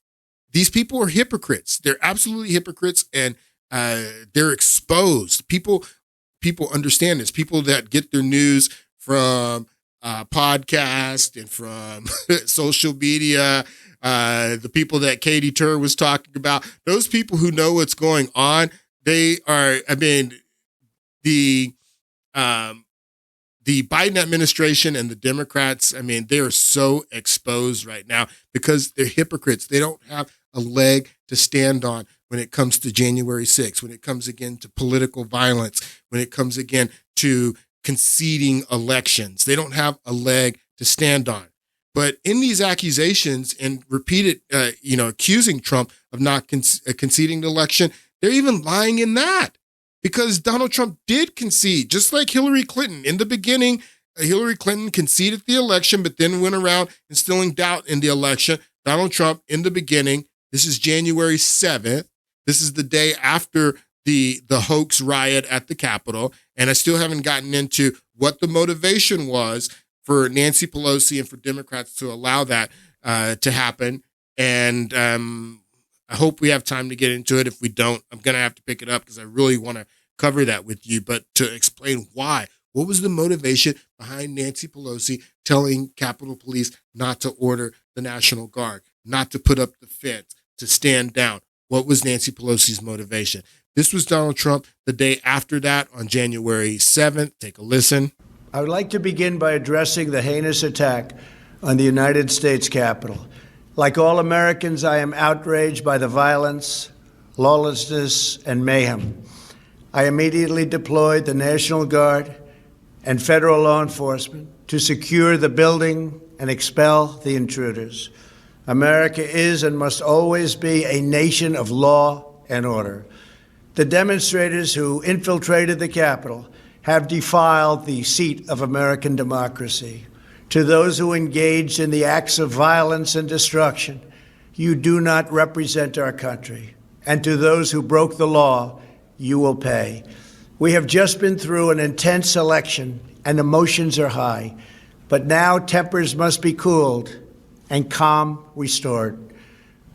these people are hypocrites. They're absolutely hypocrites, and they're exposed. People understand this. People that get their news from podcast and from social media, the people that Katie Tur was talking about, those people who know what's going on, they are, I mean, the Biden administration and the Democrats, I mean, they are so exposed right now because they're hypocrites. They don't have a leg to stand on when it comes to January 6th, when it comes again to political violence, when it comes again to conceding elections. They don't have a leg to stand on. But in these accusations and repeated, accusing Trump of not conceding the election, they're even lying in that. Because Donald Trump did concede, just like Hillary Clinton. In the beginning, Hillary Clinton conceded the election, but then went around instilling doubt in the election. Donald Trump, in the beginning, this is January 7th. This is the day after the hoax riot at the Capitol. And I still haven't gotten into what the motivation was for Nancy Pelosi and for Democrats to allow that to happen. And I hope we have time to get into it. If we don't, I'm going to have to pick it up because I really want to cover that with you. But to explain why, what was the motivation behind Nancy Pelosi telling Capitol Police not to order the National Guard, not to put up the fence, to stand down? What was Nancy Pelosi's motivation? This was Donald Trump the day after that on January 7th. Take a listen. I would like to begin by addressing the heinous attack on the United States Capitol. Like all Americans, I am outraged by the violence, lawlessness, and mayhem. I immediately deployed the National Guard and federal law enforcement to secure the building and expel the intruders. America is and must always be a nation of law and order. The demonstrators who infiltrated the Capitol have defiled the seat of American democracy. To those who engaged in the acts of violence and destruction, you do not represent our country. And to those who broke the law, you will pay. We have just been through an intense election and emotions are high, but now tempers must be cooled and calm restored.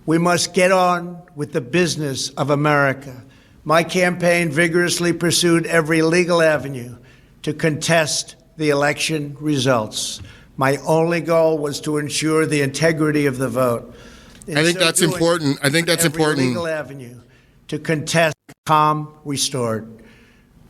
We must get on with the business of America. My campaign vigorously pursued every legal avenue to contest the election results. My only goal was to ensure the integrity of the vote. I think that's important. Every legal avenue to contest, calm restored.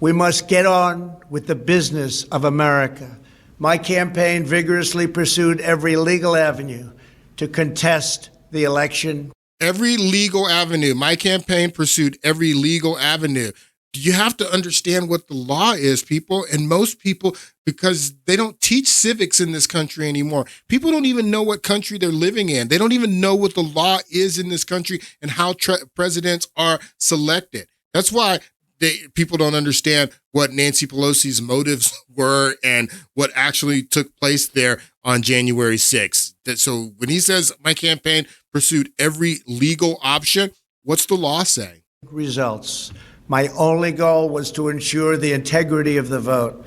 We must get on with the business of America. My campaign vigorously pursued every legal avenue to contest the election. Every legal avenue. My campaign pursued every legal avenue. You have to understand what the law is, people. And most people, because they don't teach civics in this country anymore. People don't even know what country they're living in. They don't even know what the law is in this country and how presidents are selected. That's why people don't understand what Nancy Pelosi's motives were and what actually took place there on January 6th. So when he says my campaign pursued every legal option, what's the law say? Results. My only goal was to ensure the integrity of the vote.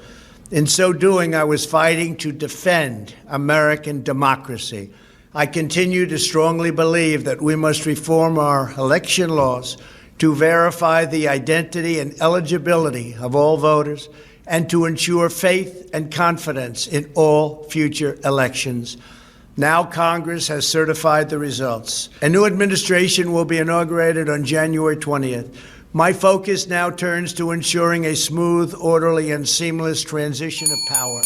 In so doing, I was fighting to defend American democracy. I continue to strongly believe that we must reform our election laws to verify the identity and eligibility of all voters and to ensure faith and confidence in all future elections. Now Congress has certified the results. A new administration will be inaugurated on January 20th. My focus now turns to ensuring a smooth, orderly, and seamless transition of power.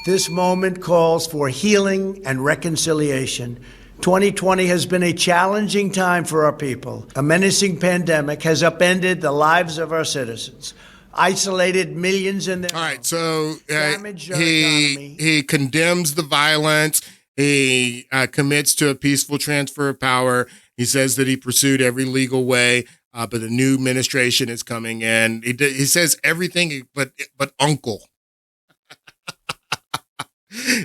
This moment calls for healing and reconciliation. 2020 has been a challenging time for our people. A menacing pandemic has upended the lives of our citizens, isolated millions in their All right, so he condemns the violence. He commits to a peaceful transfer of power. He says that he pursued every legal way, but a new administration is coming in. He says everything but uncle.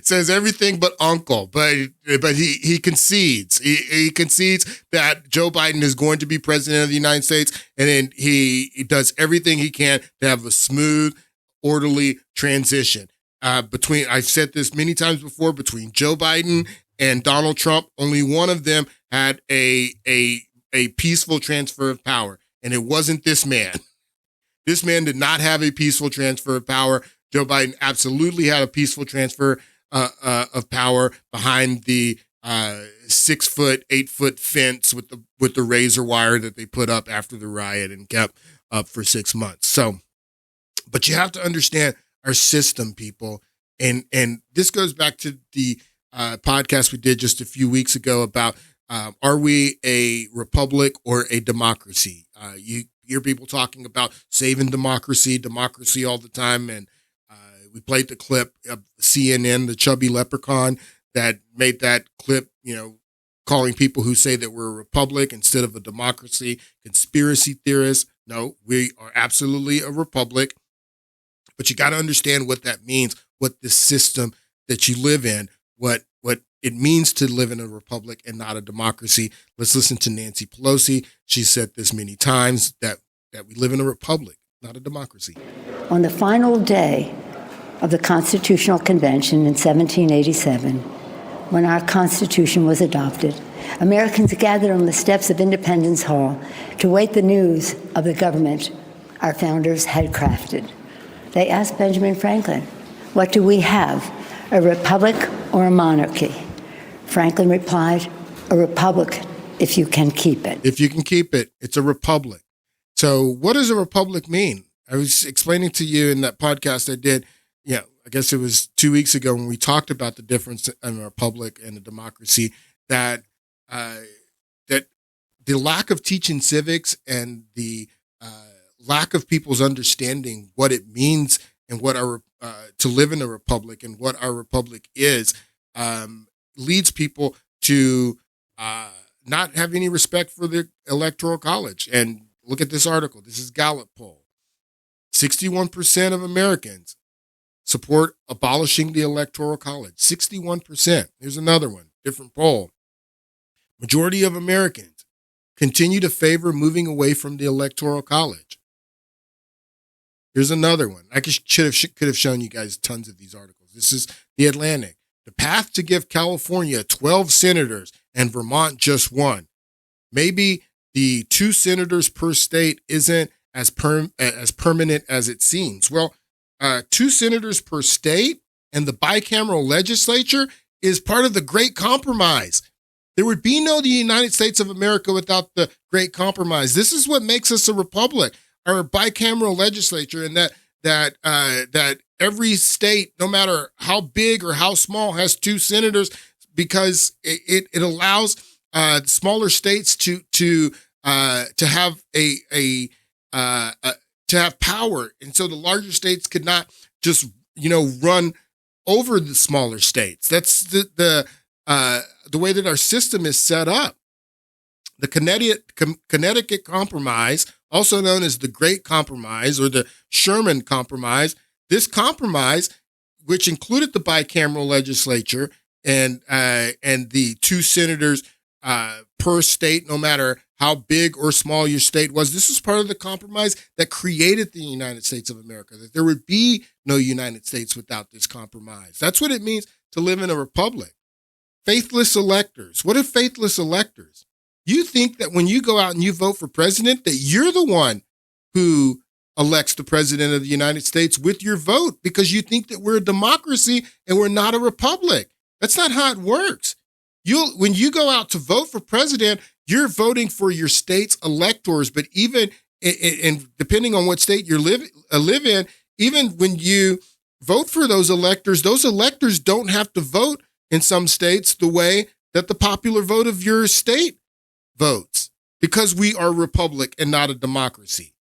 Says everything but uncle, but he concedes. He concedes that Joe Biden is going to be president of the United States, and then he does everything he can to have a smooth, orderly transition. I've said this many times before, between Joe Biden and Donald Trump, only one of them had a peaceful transfer of power, and it wasn't this man. This man did not have a peaceful transfer of power. Joe Biden absolutely had a peaceful transfer of power behind the 6 foot, 8 foot fence with the razor wire that they put up after the riot and kept up for 6 months. So, but you have to understand our system, people. And this goes back to the podcast we did just a few weeks ago about are we a republic or a democracy? You hear people talking about saving democracy all the time. And we played the clip of CNN, the chubby leprechaun that made that clip, calling people who say that we're a republic instead of a democracy conspiracy theorists. No, we are absolutely a republic. But you got to understand what that means, what the system that you live in, what it means to live in a republic and not a democracy. Let's listen to Nancy Pelosi. She said this many times that we live in a republic, not a democracy. On the final day of the Constitutional Convention in 1787, when our Constitution was adopted, Americans gathered on the steps of Independence Hall to wait the news of the government our founders had crafted. They asked Benjamin Franklin, "What do we have, a republic or a monarchy?" Franklin replied, "A republic if you can keep it." If you can keep it, it's a republic. So what does a republic mean? I was explaining to you in that podcast I did, I guess it was 2 weeks ago when we talked about the difference in a republic and a democracy, that the lack of teaching civics and the lack of people's understanding what it means and what our to live in a republic and what our republic is leads people to not have any respect for the Electoral College. And look at this article. This is Gallup poll. 61% of Americans support abolishing the Electoral College. 61%. Here's another one, different poll. Majority of Americans continue to favor moving away from the Electoral College. Here's another one. I could have shown you guys tons of these articles. This is The Atlantic. The path to give California 12 senators and Vermont just 1. Maybe the 2 senators per state isn't as permanent as it seems. Well, 2 senators per state and the bicameral legislature is part of the Great Compromise. There would be no the United States of America without the Great Compromise. This is what makes us a republic, our bicameral legislature, and that every state, no matter how big or how small, has 2 senators, because it allows smaller states to have to have power, and so the larger states could not just run over the smaller states. That's the way that our system is set up. The Connecticut Compromise, also known as the Great Compromise or the Sherman Compromise, this compromise, which included the bicameral legislature and the 2 senators per state, no matter how big or small your state was. This was part of the compromise that created the United States of America, that there would be no United States without this compromise. That's what it means to live in a republic. Faithless electors. What are faithless electors? You think that when you go out and you vote for president, that you're the one who elects the president of the United States with your vote because you think that we're a democracy and we're not a republic. That's not how it works. When you go out to vote for president, you're voting for your state's electors, but even and depending on what state you live in, even when you vote for those electors don't have to vote in some states the way that the popular vote of your state votes, because we are a republic and not a democracy.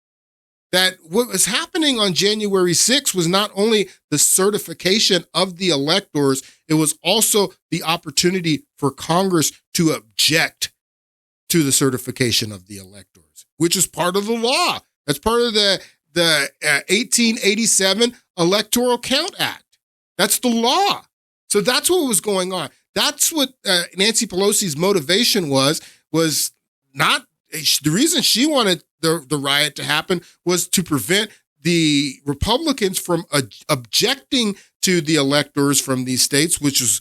That what was happening on January 6th was not only the certification of the electors, it was also the opportunity for Congress to object to the certification of the electors, which is part of the law. That's part of the 1887 Electoral Count Act. That's the law. So that's what was going on. That's what Nancy Pelosi's motivation was not the reason she wanted the riot to happen was to prevent the Republicans from objecting to the electors from these states, which is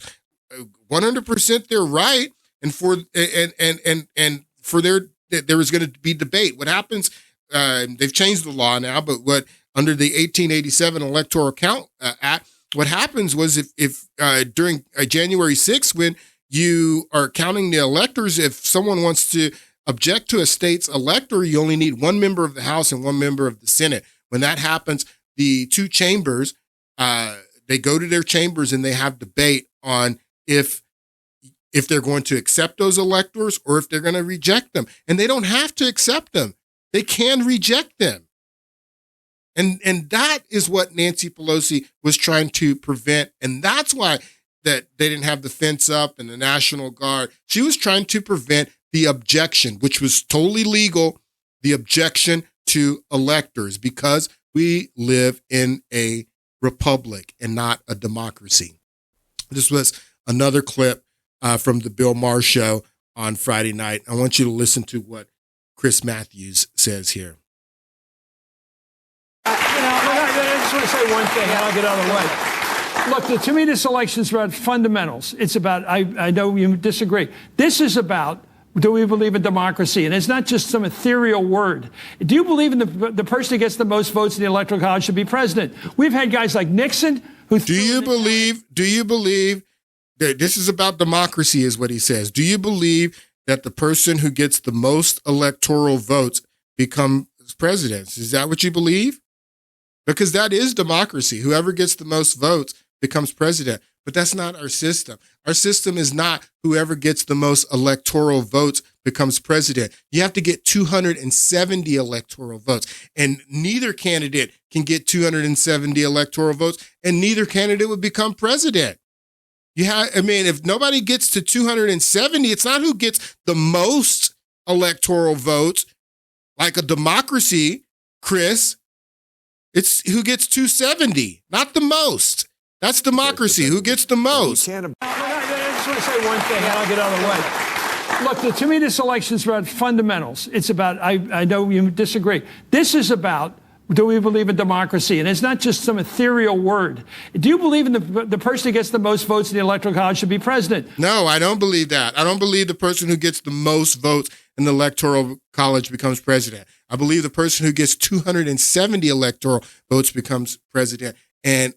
100% their right, and for there was going to be debate. What happens? They've changed the law now, but what under the 1887 Electoral Count Act, what happens was if during January 6th, when you are counting the electors, if someone wants to object to a state's elector, you only need one member of the House and one member of the Senate. When that happens, the two chambers, they go to their chambers and they have debate on if they're going to accept those electors or if they're going to reject them. And they don't have to accept them. They can reject them. And that is what Nancy Pelosi was trying to prevent. And that's why that they didn't have the fence up and the National Guard. She was trying to prevent the objection, which was totally legal, the objection to electors, because we live in a republic and not a democracy. This was another clip from the Bill Maher show on Friday night. I want you to listen to what Chris Matthews says here. I just want to say one thing, and I'll get out of the way. Look, to me, this election is about fundamentals. It's about, I know you disagree. This is about, do we believe in democracy? And it's not just some ethereal word. Do you believe in the person who gets the most votes in the Electoral College should be president? We've had guys like Nixon who... Do you believe that this is about democracy, is what he says? Do you believe that the person who gets the most electoral votes becomes president? Is that what you believe? Because that is democracy. Whoever gets the most votes becomes president. But that's not our system. Our system is not whoever gets the most electoral votes becomes president. You have to get 270 electoral votes. And neither candidate can get 270 electoral votes, and neither candidate would become president. If nobody gets to 270, it's not who gets the most electoral votes, like a democracy, Chris. It's who gets 270, not the most. That's democracy. Who gets the most? I just want to say one thing, and I'll get out of the way. Look, to me, this election is about fundamentals. It's about, I know you disagree. This is about, do we believe in democracy? And it's not just some ethereal word. Do you believe in the person who gets the most votes in the Electoral College should be president? No, I don't believe that. I don't believe the person who gets the most votes in the Electoral College becomes president. I believe the person who gets 270 electoral votes becomes president. And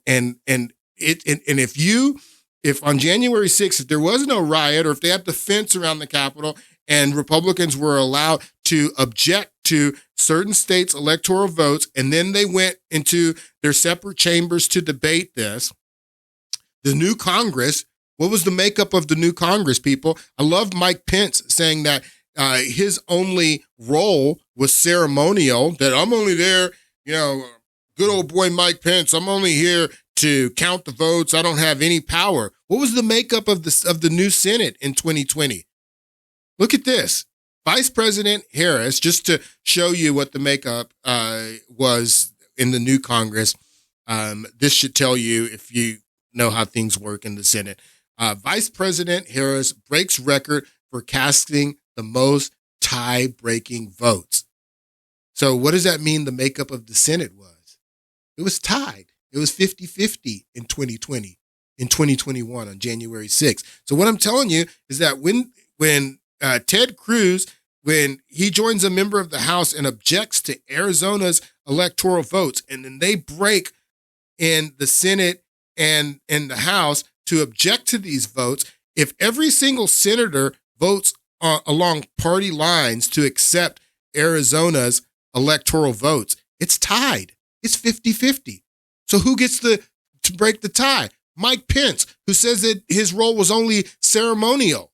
if on January 6th, if there was no riot, or if they had the fence around the Capitol and Republicans were allowed to object to certain states' electoral votes, and then they went into their separate chambers to debate this, the new Congress, what was the makeup of the new Congress, people? I love Mike Pence saying that his only role was ceremonial, that I'm only there, good old boy Mike Pence, I'm only here to count the votes. I don't have any power. What was the makeup of the new Senate in 2020? Look at this. Vice President Harris, just to show you what the makeup was in the new Congress. This should tell you if you know how things work in the Senate. Vice President Harris breaks record for casting the most tie-breaking votes. So what does that mean the makeup of the Senate was? It was tied. It was 50-50 in 2020, in 2021 on January 6th. So what I'm telling you is that when Ted Cruz, when he joins a member of the House and objects to Arizona's electoral votes, and then they break in the Senate and in the House to object to these votes, if every single senator votes along party lines to accept Arizona's electoral votes, it's tied. It's 50-50. So who gets to break the tie? Mike Pence, who says that his role was only ceremonial.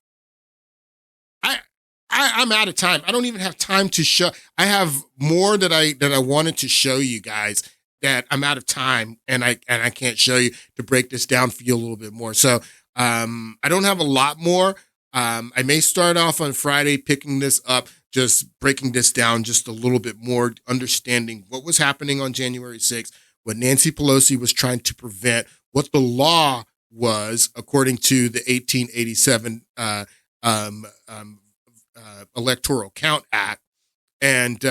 I'm out of time. I don't even have time to show. I have more that I wanted to show you guys that I'm out of time, and I can't show you to break this down for you a little bit more. So I don't have a lot more. I may start off on Friday picking this up, just breaking this down just a little bit more, understanding what was happening on January 6th, what Nancy Pelosi was trying to prevent, what the law was according to the 1887 Electoral Count Act. And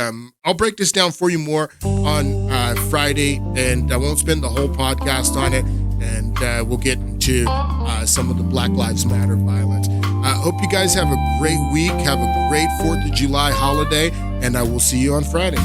I'll break this down for you more on Friday, and I won't spend the whole podcast on it. And we'll get into some of the Black Lives Matter violence. I hope you guys have a great week. Have a great 4th of July holiday, and I will see you on Friday.